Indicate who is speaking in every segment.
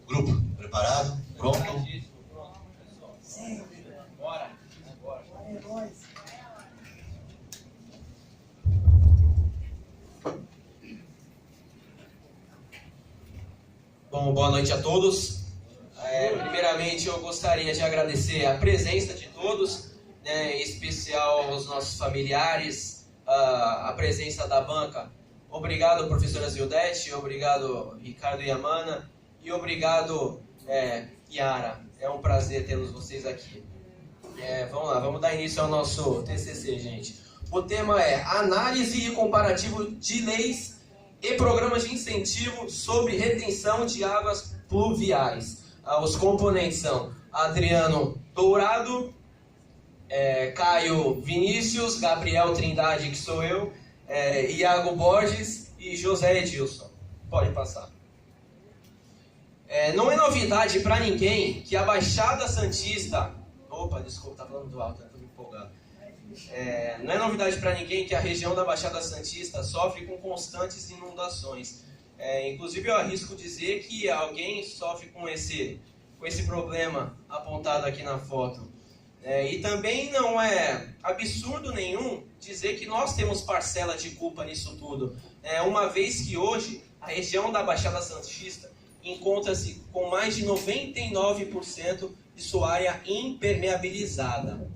Speaker 1: Grupo, preparado? Pronto?
Speaker 2: Sim.
Speaker 3: Bora.
Speaker 2: É nóis.
Speaker 3: Bom, boa noite a todos. Primeiramente, eu gostaria de agradecer a presença de todos, né, em especial aos nossos familiares, a presença da banca. Obrigado, professora Zildete, obrigado, Ricardo Yamana, e obrigado, Yara. É um prazer tê-los vocês aqui. Vamos lá, vamos dar início ao nosso TCC, gente. O tema é Análise e Comparativo de Leis e Programas de Incentivo sobre Retenção de Águas Pluviais. Os componentes são Adriano Dourado, Caio Vinícius, Gabriel Trindade, que sou eu, Iago Borges e José Edilson. Pode passar. Não é novidade para ninguém que a Baixada Santista... Opa, desculpa, tá falando do alto, tô me empolgado. Não é novidade para ninguém que a região da Baixada Santista sofre com constantes inundações. Inclusive, eu arrisco dizer que alguém sofre com esse problema apontado aqui na foto. E também não é absurdo nenhum dizer que nós temos parcela de culpa nisso tudo. Uma vez que hoje a região da Baixada Santista encontra-se com mais de 99% de sua área impermeabilizada.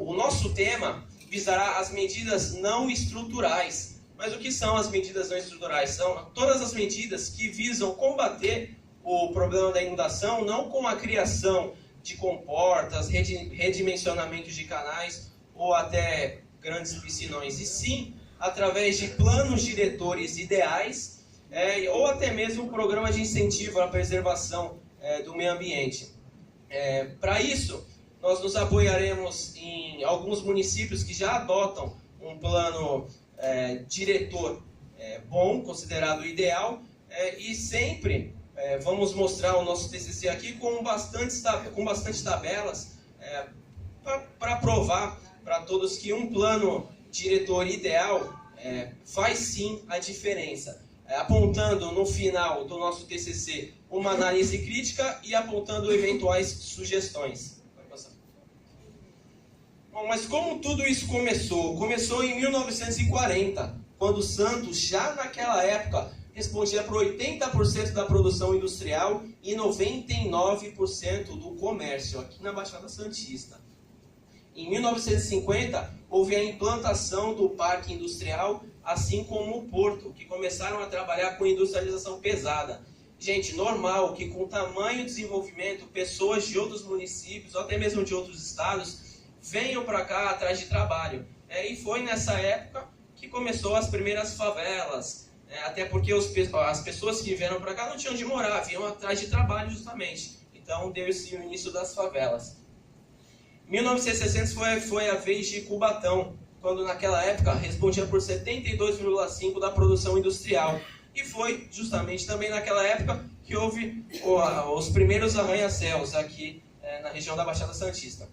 Speaker 3: O nosso tema visará as medidas não estruturais. Mas o que são as medidas não estruturais? São todas as medidas que visam combater o problema da inundação, não com a criação de comportas, redimensionamentos de canais ou até grandes piscinões, e sim através de planos diretores ideais ou até mesmo programas de incentivo à preservação do meio ambiente. Para isso, nós nos apoiaremos em alguns municípios que já adotam um plano diretor bom, considerado ideal, e sempre vamos mostrar o nosso TCC aqui com bastante tabelas para provar para todos que um plano diretor ideal faz sim a diferença, apontando no final do nosso TCC uma análise crítica e apontando eventuais sugestões. Bom, mas como tudo isso começou? Começou em 1940, quando Santos, já naquela época, respondia por 80% da produção industrial e 99% do comércio, aqui na Baixada Santista. Em 1950, houve a implantação do parque industrial, assim como o porto, que começaram a trabalhar com industrialização pesada. Gente, normal que com tamanho desenvolvimento, pessoas de outros municípios, ou até mesmo de outros estados, venham para cá atrás de trabalho. E foi nessa época que começou as primeiras favelas, até porque as pessoas que vieram para cá não tinham onde morar, vinham atrás de trabalho justamente. Então deu-se o início das favelas. 1960 foi a vez de Cubatão, quando naquela época respondia por 72,5% da produção industrial. E foi justamente também naquela época que houve os primeiros arranha-céus aqui na região da Baixada Santista.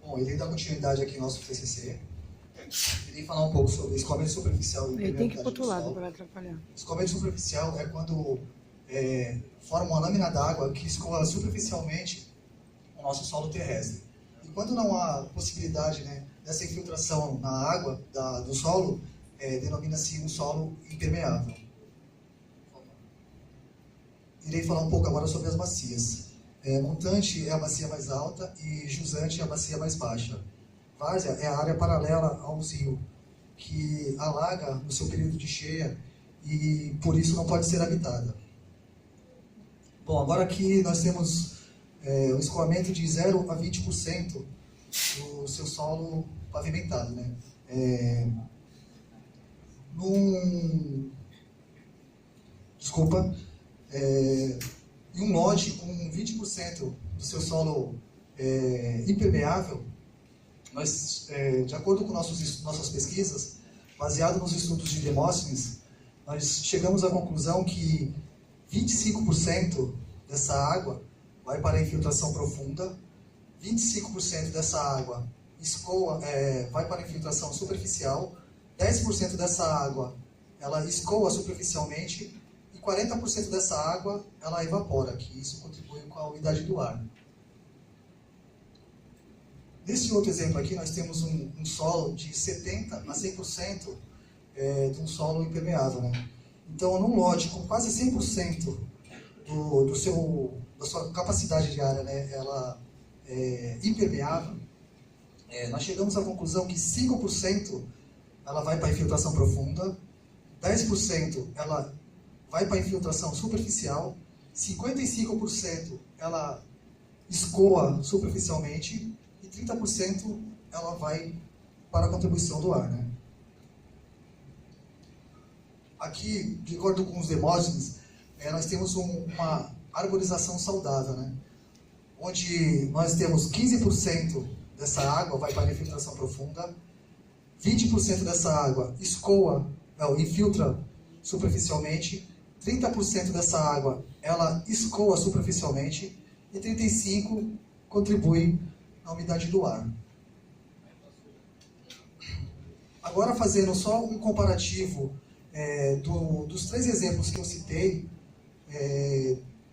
Speaker 4: Bom, irei dar continuidade aqui ao nosso TCC. Irei falar um pouco sobre escoamento superficial e
Speaker 2: Ele tem que ir
Speaker 4: permeabilidade
Speaker 2: para outro
Speaker 4: do
Speaker 2: lado
Speaker 4: solo.
Speaker 2: para atrapalhar.
Speaker 4: Escoamento superficial é quando forma uma lâmina d'água que escoa superficialmente o nosso solo terrestre. E quando não há possibilidade, dessa infiltração na água do solo, denomina-se um solo impermeável. Irei falar um pouco agora sobre as bacias. Montante é a bacia mais alta e jusante é a bacia mais baixa. Várzea é a área paralela ao rio, que alaga no seu período de cheia e por isso não pode ser habitada. Bom, agora aqui nós temos o escoamento de 0 a 20% do seu solo pavimentado. Em um lote com 20% do seu solo impermeável, nós, de acordo com nossas pesquisas, baseado nos estudos de Demóstenes, nós chegamos à conclusão que 25% dessa água vai para a infiltração profunda, 25% dessa água vai para a infiltração superficial, 10% dessa água ela escoa superficialmente e 40% dessa água ela evapora, que isso contribui com a umidade do ar. Nesse outro exemplo aqui, nós temos um solo de 70% a 100% de um solo impermeável, né? Então, num lote com quase 100% da sua capacidade de área, né, ela é impermeável, nós chegamos à conclusão que 5% ela vai para a infiltração profunda, 10% ela vai para a infiltração superficial, 55% ela escoa superficialmente e 30% ela vai para a contribuição do ar, né? Aqui, de acordo com os Demóstenes, nós temos uma arborização saudável, né? Onde nós temos 15% dessa água vai para a infiltração profunda, 20% dessa água infiltra superficialmente, 30% dessa água ela escoa superficialmente e 35% contribui na umidade do ar. Agora, fazendo só um comparativo dos 3 exemplos que eu citei,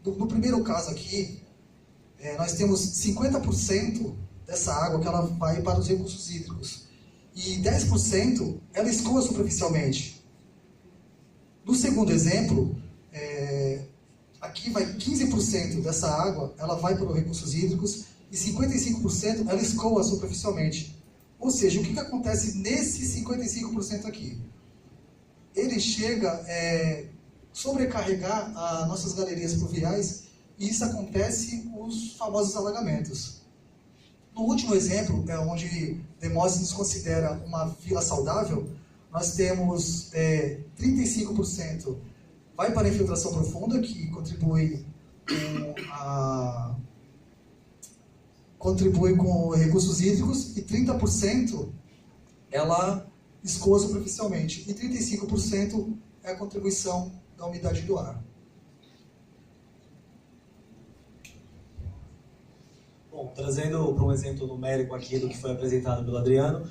Speaker 4: no primeiro caso aqui, nós temos 50% dessa água que ela vai para os recursos hídricos e 10% ela escoa superficialmente. No segundo exemplo, aqui vai 15% dessa água ela vai para os recursos hídricos e 55% ela escoa superficialmente. Ou seja, o que acontece nesse 55% aqui? Ele chega a sobrecarregar as nossas galerias pluviais e isso acontece com os famosos alagamentos. No último exemplo, onde Demóstenes considera uma vila saudável, nós temos 35% vai para a infiltração profunda, que contribui com recursos hídricos, e 30% ela escoa superficialmente, e 35% é a contribuição da umidade do ar.
Speaker 5: Bom, trazendo para um exemplo numérico aqui do que foi apresentado pelo Adriano,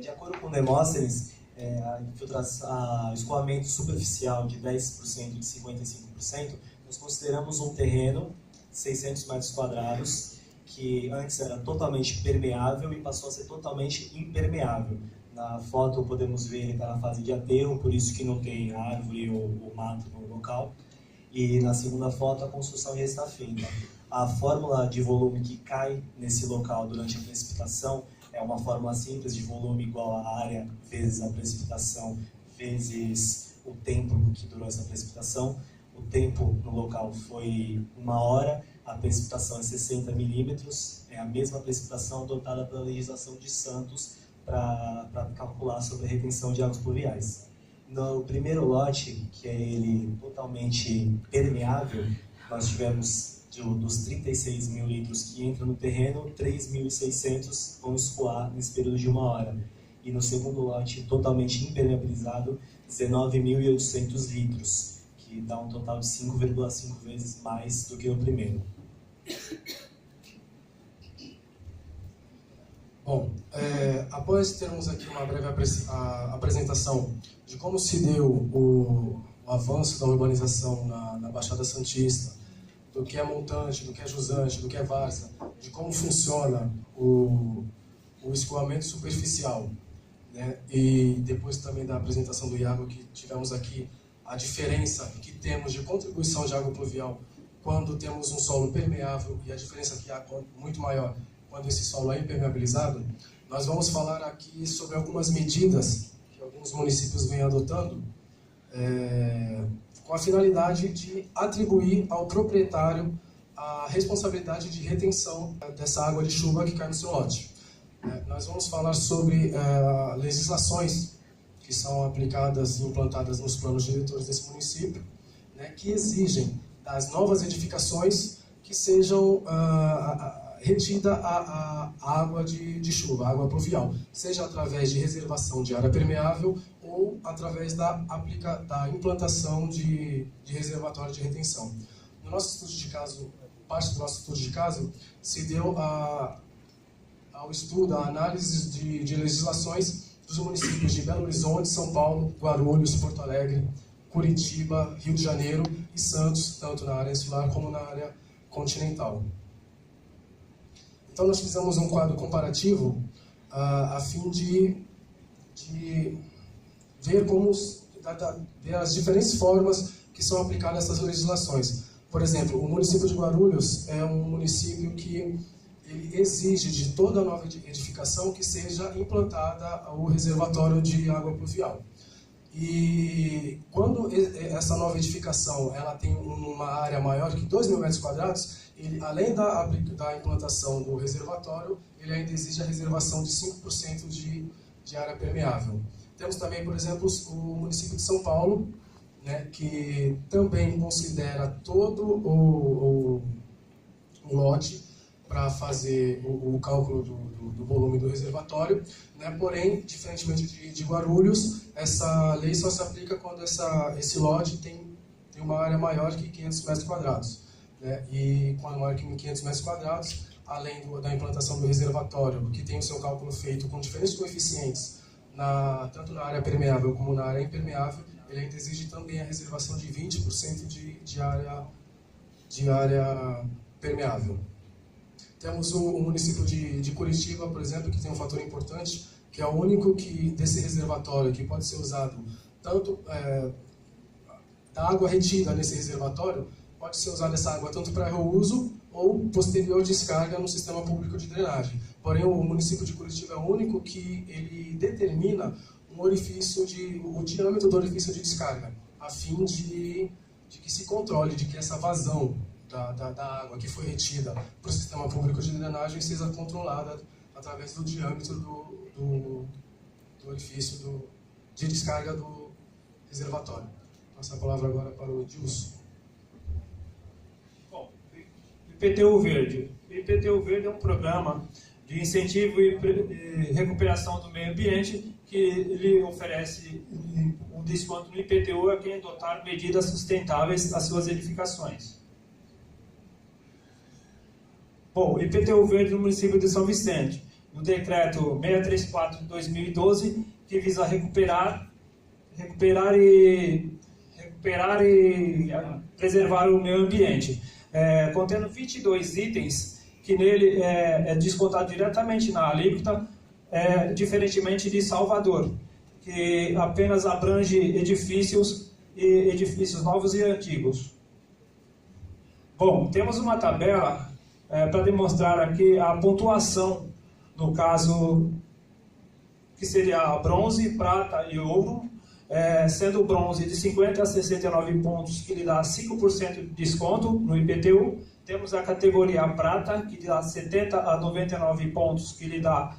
Speaker 5: de acordo com Demóstenes, o escoamento superficial de 10% e de 55%, nós consideramos um terreno, 600 metros quadrados, que antes era totalmente permeável e passou a ser totalmente impermeável. Na foto podemos ver ele está na fase de aterro, por isso que não tem árvore ou mato no local. E na segunda foto a construção já está feita. A fórmula de volume que cai nesse local durante a precipitação é uma fórmula simples de volume igual à área vezes a precipitação vezes o tempo que durou essa precipitação. O tempo no local foi 1 hora, a precipitação é 60 milímetros, é a mesma precipitação adotada pela legislação de Santos para calcular sobre a retenção de águas pluviais. No primeiro lote, que é ele totalmente permeável, nós tivemos dos 36 mil litros que entram no terreno, 3.600 vão escoar nesse período de 1 hora. E no segundo lote, totalmente impermeabilizado, 19.800 litros, que dá um total de 5,5 vezes mais do que o primeiro.
Speaker 6: Bom, após termos aqui uma breve apresentação de como se deu o avanço da urbanização na Baixada Santista, do que é montante, do que é jusante, do que é várzea, de como funciona o escoamento superficial, né? E depois também da apresentação do Iago que tivemos aqui, a diferença que temos de contribuição de água pluvial quando temos um solo permeável e a diferença que há muito maior quando esse solo é impermeabilizado, nós vamos falar aqui sobre algumas medidas que alguns municípios vêm adotando com a finalidade de atribuir ao proprietário a responsabilidade de retenção dessa água de chuva que cai no seu lote. Nós vamos falar sobre legislações que são aplicadas e implantadas nos planos diretores desse município, né, que exigem das novas edificações que sejam retida a água de chuva, a água pluvial, seja através de reservação de área permeável ou através da implantação de reservatório de retenção. No nosso estudo de caso, parte do nosso estudo de caso se deu ao estudo, à análise de legislações dos municípios de Belo Horizonte, São Paulo, Guarulhos, Porto Alegre, Curitiba, Rio de Janeiro e Santos, tanto na área insular como na área continental. Então nós fizemos um quadro comparativo a fim de ver ver as diferentes formas que são aplicadas essas legislações. Por exemplo, o município de Guarulhos é um município que ele exige de toda nova edificação que seja implantada o reservatório de água pluvial. E quando essa nova edificação ela tem uma área maior que 2.000 metros quadrados, ele, além da implantação do reservatório, ele ainda exige a reservação de 5% de área permeável. Temos também, por exemplo, o município de São Paulo, né, que também considera todo o lote para fazer o cálculo do volume do reservatório, né? Porém, diferentemente de Guarulhos, essa lei só se aplica quando esse lote tem uma área maior que 500 metros quadrados. Né? E quando maior que 500 metros quadrados, além da implantação do reservatório, que tem o seu cálculo feito com diferentes coeficientes, tanto na área permeável como na área impermeável, ele ainda exige também a reservação de 20% de área permeável. Temos o município de Curitiba, por exemplo, que tem um fator importante, que é o único desse reservatório que pode ser usado tanto da água retida nesse reservatório, pode ser usada essa água tanto para reuso ou posterior descarga no sistema público de drenagem. Porém, o município de Curitiba é o único que ele determina o diâmetro do orifício de descarga, a fim de que se controle, de que essa vazão da água que foi retida para o sistema público de drenagem seja controlada através do diâmetro do orifício de descarga do reservatório. Vou passar a palavra agora para o Edilson.
Speaker 7: Bom, IPTU Verde. O IPTU Verde é um programa de incentivo e recuperação do meio ambiente que ele oferece um desconto no IPTU a quem adotar medidas sustentáveis às suas edificações. Bom, IPTU Verde no município de São Vicente, no decreto 634 de 2012, que visa recuperar e preservar o meio ambiente, contendo 22 itens que nele é descontado diretamente na alíquota, diferentemente de Salvador, que apenas abrange edifícios novos e antigos. Bom, temos uma tabela para demonstrar aqui a pontuação, no caso que seria bronze, prata e ouro, sendo o bronze de 50 a 69 pontos, que lhe dá 5% de desconto no IPTU. Temos a categoria prata, que dá 70 a 99 pontos, que lhe dá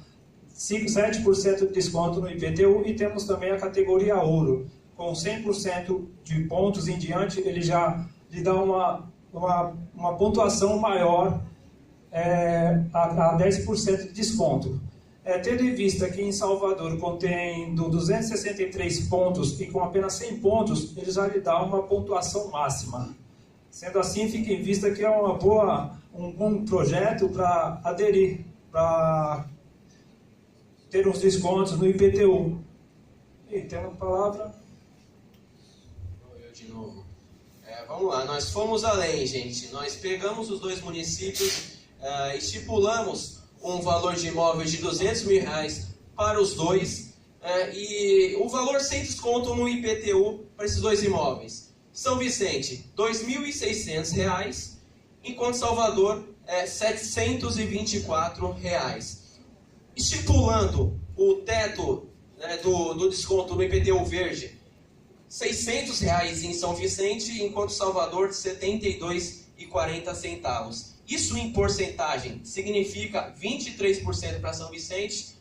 Speaker 7: 7% de desconto no IPTU. E temos também a categoria ouro, com 100% de pontos em diante, ele já lhe dá uma pontuação maior, a 10% de desconto. Tendo em vista que em Salvador contém 263 pontos e com apenas 100 pontos, ele já lhe dá uma pontuação máxima. Sendo assim, fica em vista que é um bom projeto para aderir, para ter uns descontos no IPTU. E tem uma palavra.
Speaker 3: Eu de novo. Vamos lá, nós fomos além, gente. Nós pegamos os dois municípios, estipulamos um valor de imóveis de R$200 mil para os dois, e o valor sem desconto no IPTU para esses dois imóveis. São Vicente, R$ 2.600, enquanto Salvador, R$ 724. Estipulando o teto, do desconto no IPTU verde, R$ 600 em São Vicente, enquanto Salvador, R$ 72,40. Isso em porcentagem significa 23% para São Vicente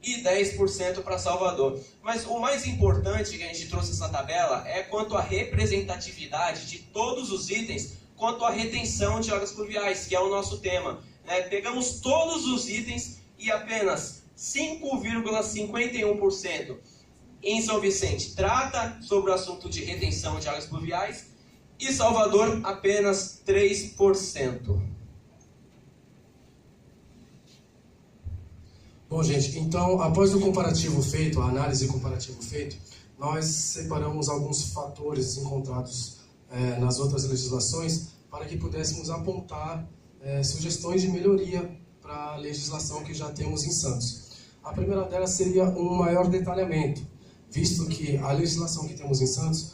Speaker 3: e 10% para Salvador. Mas o mais importante que a gente trouxe essa tabela é quanto à representatividade de todos os itens, quanto à retenção de águas pluviais, que é o nosso tema. Pegamos todos os itens e apenas 5,51% em São Vicente trata sobre o assunto de retenção de águas pluviais e Salvador apenas 3%.
Speaker 6: Bom, gente, então, após o comparativo feito, a análise comparativa feita, nós separamos alguns fatores encontrados nas outras legislações para que pudéssemos apontar sugestões de melhoria para a legislação que já temos em Santos. A primeira delas seria um maior detalhamento, visto que a legislação que temos em Santos,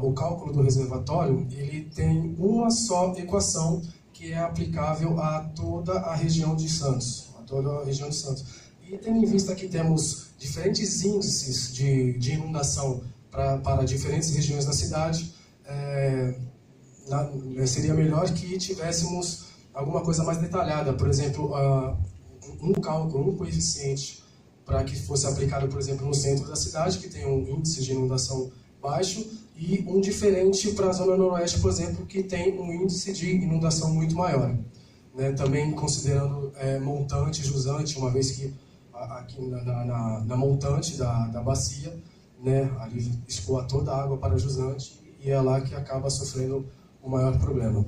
Speaker 6: o cálculo do reservatório, ele tem uma só equação que é aplicável a toda a região de Santos, E tendo em vista que temos diferentes índices de inundação para diferentes regiões da cidade, seria melhor que tivéssemos alguma coisa mais detalhada, por exemplo, um cálculo, um coeficiente para que fosse aplicado, por exemplo, no centro da cidade, que tem um índice de inundação baixo, e um diferente para a zona noroeste, por exemplo, que tem um índice de inundação muito maior. Né? Também considerando montante, jusante, uma vez que aqui na montante da bacia, né, ali escoa toda a água para a jusante, e é lá que acaba sofrendo o maior problema.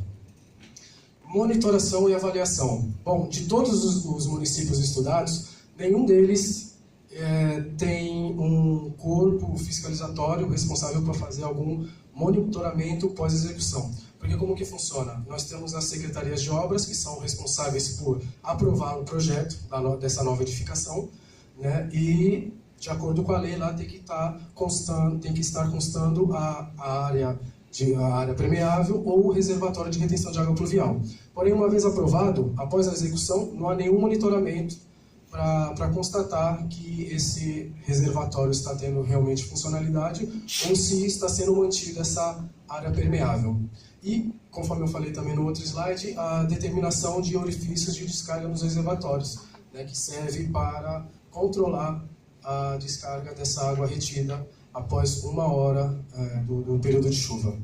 Speaker 6: Monitoração e avaliação. Bom, de todos os municípios estudados, nenhum deles tem um corpo fiscalizatório responsável por fazer algum monitoramento pós-execução. Porque como que funciona? Nós temos as secretarias de obras, que são responsáveis por aprovar o projeto dessa nova edificação, né? E, de acordo com a lei, lá tem que estar constando a área permeável ou o reservatório de retenção de água pluvial. Porém, uma vez aprovado, após a execução, não há nenhum monitoramento para constatar que esse reservatório está tendo realmente funcionalidade ou se está sendo mantida essa área permeável. E, conforme eu falei também no outro slide, a determinação de orifícios de descarga nos reservatórios, né, que serve para controlar a descarga dessa água retida após 1 hora do período de chuva.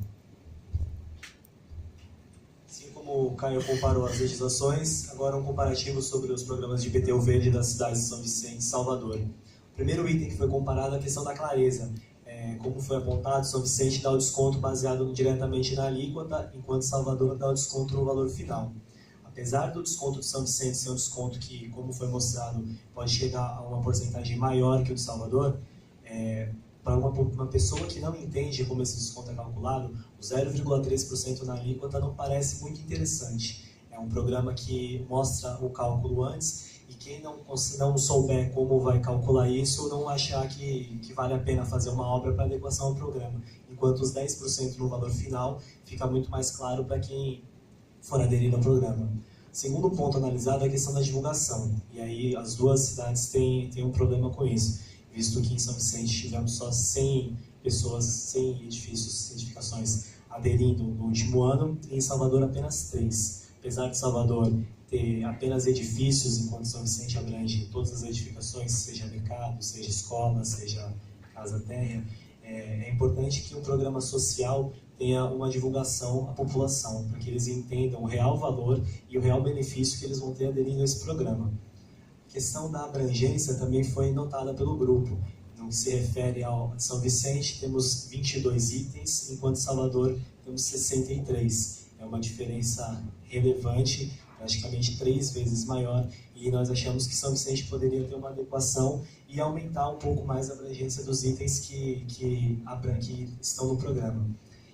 Speaker 5: Assim como o Caio comparou as legislações, agora um comparativo sobre os programas de IPTU verde das cidades de São Vicente e Salvador. O primeiro item que foi comparado é a questão da clareza. Como foi apontado, São Vicente dá o desconto baseado diretamente na alíquota, enquanto Salvador dá o desconto no valor final. Apesar do desconto de São Vicente ser um desconto que, como foi mostrado, pode chegar a uma porcentagem maior que o de Salvador, para uma pessoa que não entende como esse desconto é calculado, o 0,3% na alíquota não parece muito interessante. É um programa que mostra o cálculo antes, e quem não souber como vai calcular isso, não achar que vale a pena fazer uma obra para adequação ao programa. Enquanto os 10% no valor final fica muito mais claro para quem for aderir ao programa. Segundo ponto analisado é a questão da divulgação. E aí as duas cidades têm um problema com isso, visto que em São Vicente tivemos só 100 pessoas, 100 edificações aderindo no último ano, e em Salvador apenas 3. Apesar de Salvador ter apenas edifícios, enquanto São Vicente abrange todas as edificações, seja mercado, seja escola, seja casa-terra, é importante que um programa social tenha uma divulgação à população, para que eles entendam o real valor e o real benefício que eles vão ter aderindo a esse programa. A questão da abrangência também foi notada pelo grupo. No que se refere ao São Vicente, temos 22 itens, enquanto Salvador temos 63. É uma diferença relevante, praticamente 3 vezes maior, e nós achamos que São Vicente poderia ter uma adequação e aumentar um pouco mais a abrangência dos itens que estão no programa.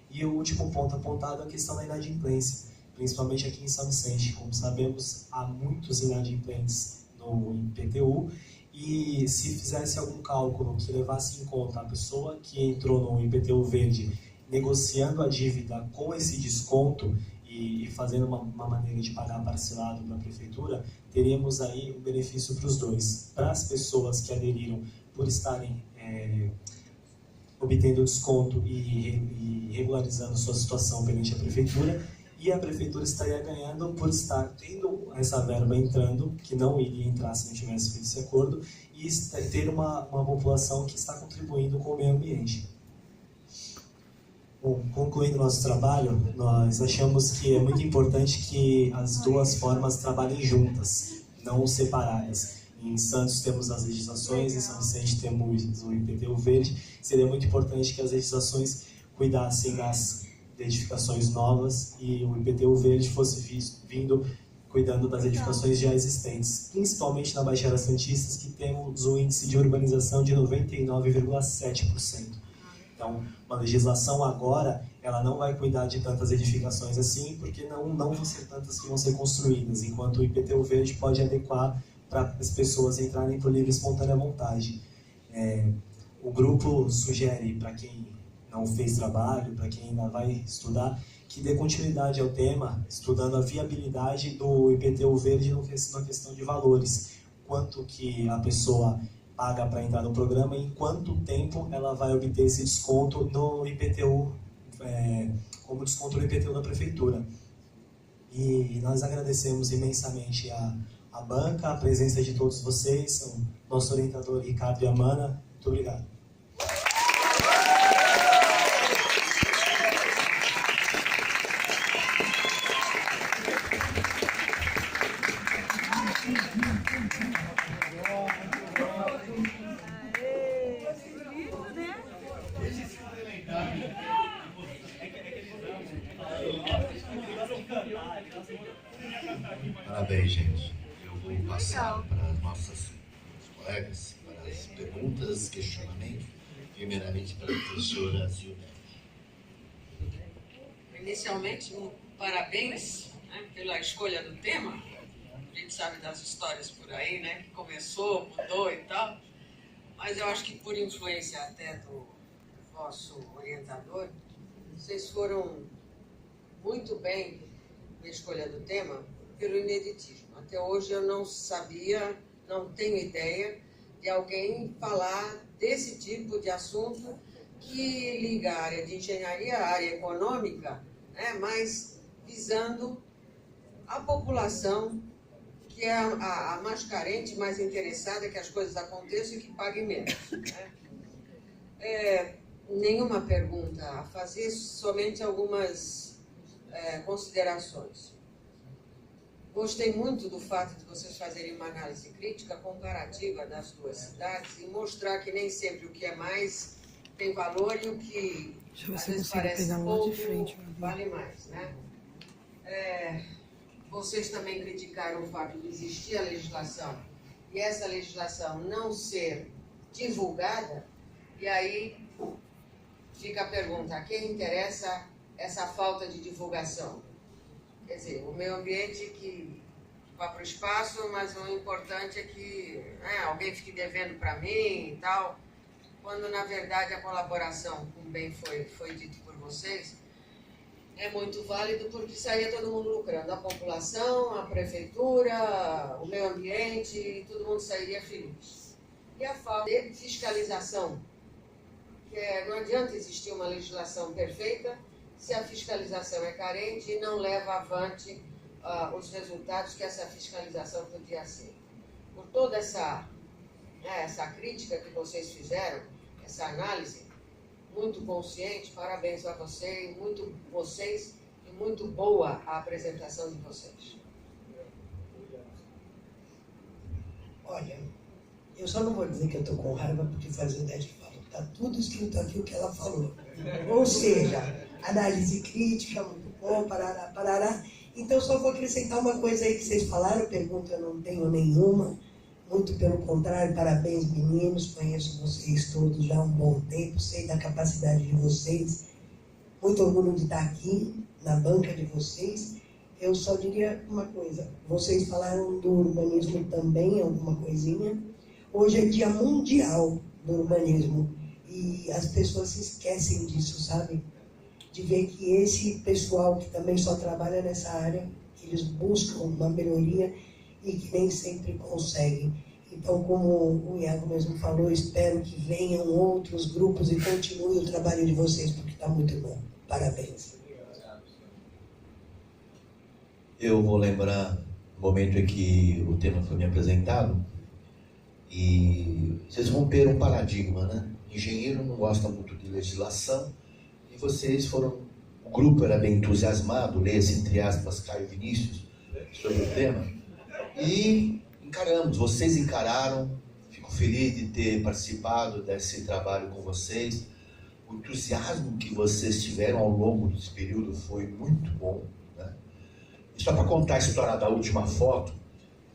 Speaker 5: E o último ponto apontado é a questão da inadimplência, principalmente aqui em São Vicente. Como sabemos, há muitos inadimplentes no IPTU, e se fizesse algum cálculo que levasse em conta a pessoa que entrou no IPTU verde negociando a dívida com esse desconto e fazendo uma maneira de pagar parcelado para a prefeitura, teríamos aí um benefício para os dois. Para as pessoas que aderiram por estarem obtendo desconto e regularizando sua situação perante a prefeitura, e a prefeitura estaria ganhando por estar tendo essa verba entrando, que não iria entrar se não tivesse feito esse acordo, e ter uma população que está contribuindo com o meio ambiente. Bom, concluindo nosso trabalho, nós achamos que é muito importante que as duas formas trabalhem juntas, não separadas. Em Santos temos as legislações, em São Vicente temos o IPTU verde. Seria muito importante que as legislações cuidassem das edificações novas e o IPTU verde fosse vindo cuidando das edificações já existentes, principalmente na Baixada Santista, que temos um índice de urbanização de 99,7%. Então, uma legislação agora, ela não vai cuidar de tantas edificações assim, porque não vão ser tantas que vão ser construídas, enquanto o IPTU Verde pode adequar para as pessoas entrarem por livre e espontânea vontade. O grupo sugere, para quem não fez trabalho, para quem ainda vai estudar, que dê continuidade ao tema, estudando a viabilidade do IPTU Verde na questão de valores. Quanto que a pessoa paga para entrar no programa e em quanto tempo ela vai obter esse desconto no IPTU, como desconto no IPTU da Prefeitura. E nós agradecemos imensamente a banca, a presença de todos vocês, o nosso orientador Ricardo e Amana. Muito obrigado.
Speaker 1: Parabéns, gente. Eu vou passar para as nossas colegas, para as perguntas, questionamentos, primeiramente para a professora Zilda.
Speaker 8: Inicialmente, parabéns, né, pela escolha do tema. A gente sabe das histórias por aí, né, que começou, mudou e tal, mas eu acho que por influência até do vosso orientador, vocês foram muito bem na escolha do tema pelo ineditismo. Até hoje eu não sabia, não tenho ideia de alguém falar desse tipo de assunto que liga a área de engenharia à área econômica, né, mas visando a população que é a mais carente, mais interessada que as coisas aconteçam e que pague menos. Né? Nenhuma pergunta a fazer, somente algumas considerações. Gostei muito do fato de vocês fazerem uma análise crítica comparativa das duas cidades e mostrar que nem sempre o que é mais tem valor e o que às vezes parece pouco vale mais, né? Vocês também criticaram o fato de existir a legislação e essa legislação não ser divulgada, e aí fica a pergunta: a quem interessa essa falta de divulgação? Quer dizer, o meio ambiente que vá para o espaço, mas o importante é que alguém fique devendo para mim e tal, quando na verdade a colaboração, como bem foi dito por vocês, é muito válido, porque saía todo mundo lucrando, a população, a prefeitura, o meio ambiente, e todo mundo sairia feliz. E a falta de fiscalização, que não adianta existir uma legislação perfeita se a fiscalização é carente e não leva avante os resultados que essa fiscalização podia ser. Por toda essa crítica que vocês fizeram, essa análise, muito consciente, parabéns a vocês e muito boa a apresentação de vocês.
Speaker 2: Olha, eu só não vou dizer que eu estou com raiva porque faz o Dete falou. Está tudo escrito aqui o que ela falou. Ou seja, análise crítica, muito bom, parará, parará. Então, só vou acrescentar uma coisa aí que vocês falaram, pergunta eu não tenho nenhuma. Muito pelo contrário, parabéns meninos, conheço vocês todos já há um bom tempo, sei da capacidade de vocês, muito orgulho de estar aqui na banca de vocês. Eu só diria uma coisa, vocês falaram do urbanismo também, alguma coisinha. Hoje é Dia Mundial do Urbanismo e as pessoas se esquecem disso, sabe? De ver que esse pessoal que também só trabalha nessa área, eles buscam uma melhoria e que nem sempre conseguem. Então, como o Iago mesmo falou, espero que venham outros grupos e continue o trabalho de vocês, porque está muito bom. Parabéns.
Speaker 1: Eu vou lembrar o momento em que o tema foi me apresentado e vocês romperam um paradigma, né? Engenheiro não gosta muito de legislação e vocês foram... O grupo era bem entusiasmado, lê-se entre aspas Caio Vinícius, sobre o tema. E encaramos, vocês encararam, fico feliz de ter participado desse trabalho com vocês. O entusiasmo que vocês tiveram ao longo desse período foi muito bom, né? Só para contar a história da última foto,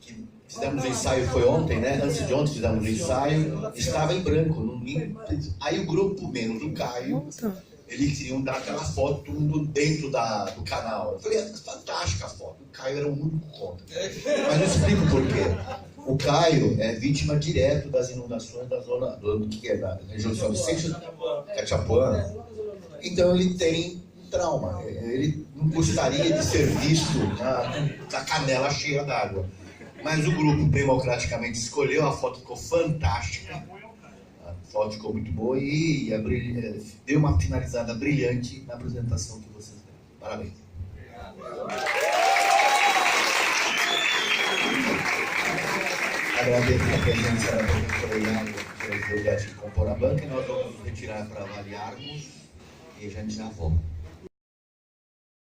Speaker 1: que fizemos o ensaio, foi ontem, né? Antes de ontem fizemos o ensaio, estava em branco. Aí o grupo, menos o Caio, eles queriam dar aquela foto tudo dentro do canal. Eu falei, fantástica a foto. O Caio era o único contra. Mas eu explico por quê. O Caio é vítima direto das inundações da zona do que é da região de São Vicente, Cachapuã. Então ele tem trauma. Ele não gostaria de ser visto na canela cheia d'água. Mas o grupo democraticamente escolheu, a foto ficou fantástica. A foto ficou muito boa e deu uma finalizada brilhante na apresentação que vocês deram. Parabéns. Agradeço a presença da professora Iago, que ajudou a compor a banca, e nós vamos nos retirar para avaliarmos e a gente já volta.